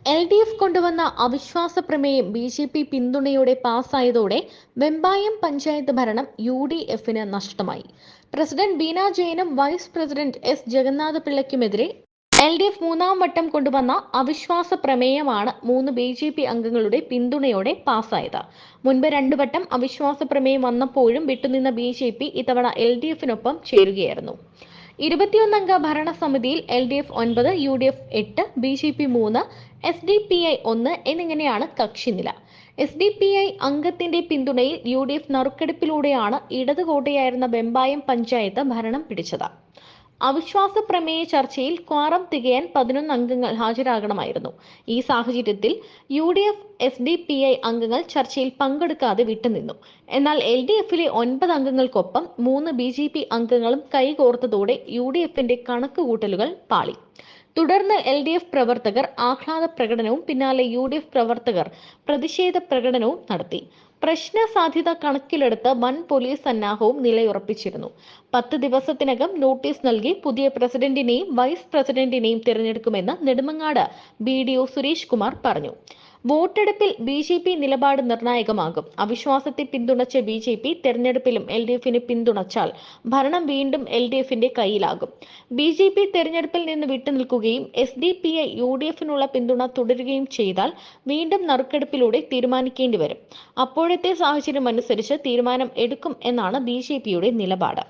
LDF കൊണ്ടുവന്ന അവിശ്വാസ പ്രമേയം BJP പിന്തുണയോടെ പാസ്സായതോടെ വെമ്പായം പഞ്ചായത്ത് ഭരണം UDFന് നഷ്ടമായി. പ്രസിഡന്റ് ബീന ജയനും വൈസ് പ്രസിഡന്റ് S ജഗന്നാഥപിള്ളയ്ക്കുമെതിരെ LDF മൂന്നാം വട്ടം കൊണ്ടുവന്ന അവിശ്വാസ പ്രമേയമാണ് 3 BJP അംഗങ്ങളുടെ പിന്തുണയോടെ പാസ്സായത്. മുൻപ് 2 വട്ടം അവിശ്വാസ പ്രമേയം വന്നപ്പോഴും വിട്ടുനിന്ന BJP ഇത്തവണ LDFനൊപ്പം ചേരുകയായിരുന്നു. 21 അംഗ ഭരണസമിതിയിൽ LDF 9, UDF 8, BJP 3, SDPI 1 എന്നിങ്ങനെയാണ് കക്ഷിനില. SDPI അംഗത്തിന്റെ പിന്തുണയിൽ UDF നറുക്കെടുപ്പിലൂടെയാണ് ഇടതുകോട്ടയായിരുന്ന വെമ്പായം പഞ്ചായത്ത് ഭരണം പിടിച്ചത്. അവിശ്വാസ പ്രമേയ ചർച്ചയിൽ ക്വാറം തികയാൻ 11 അംഗങ്ങൾ ഹാജരാകണമായിരുന്നു. ഈ സാഹചര്യത്തിൽ UDF SDPI അംഗങ്ങൾ ചർച്ചയിൽ പങ്കെടുക്കാതെ വിട്ടുനിന്നു. എന്നാൽ LDFിലെ 9 അംഗങ്ങൾക്കൊപ്പം 3 BJP അംഗങ്ങളും കൈകോർത്തതോടെ UDFന്റെ കണക്കുകൂട്ടലുകൾ പാളി. തുടർന്ന് LDF പ്രവർത്തകർ ആഹ്ലാദ പ്രകടനവും പിന്നാലെ UDF പ്രവർത്തകർ പ്രതിഷേധ പ്രകടനവും നടത്തി. പ്രശ്ന സാധ്യത കണക്കിലെടുത്ത് വൻ പോലീസ് സന്നാഹവും നിലയുറപ്പിച്ചിരുന്നു. 10 ദിവസത്തിനകം നോട്ടീസ് നൽകി പുതിയ പ്രസിഡന്റിനെയും വൈസ് പ്രസിഡന്റിനെയും തിരഞ്ഞെടുക്കുമെന്ന് നെടുമങ്ങാട് BDO സുരേഷ് കുമാർ പറഞ്ഞു. വോട്ടെടുപ്പിൽ BJP നിലപാട് നിർണായകമാകും. അവിശ്വാസത്തെ പിന്തുണച്ച BJP തെരഞ്ഞെടുപ്പിലും LDFനെ പിന്തുണച്ചാൽ ഭരണം വീണ്ടും LDFന്റെ കയ്യിലാകും. BJP തെരഞ്ഞെടുപ്പിൽ നിന്ന് വിട്ടുനിൽക്കുകയും SDPI UDFനുള്ള പിന്തുണ തുടരുകയും ചെയ്താൽ വീണ്ടും നറുക്കെടുപ്പിലൂടെ തീരുമാനിക്കേണ്ടി വരും. അപ്പോഴത്തെ സാഹചര്യം അനുസരിച്ച് തീരുമാനം എടുക്കും എന്നാണ് BJPയുടെ നിലപാട്.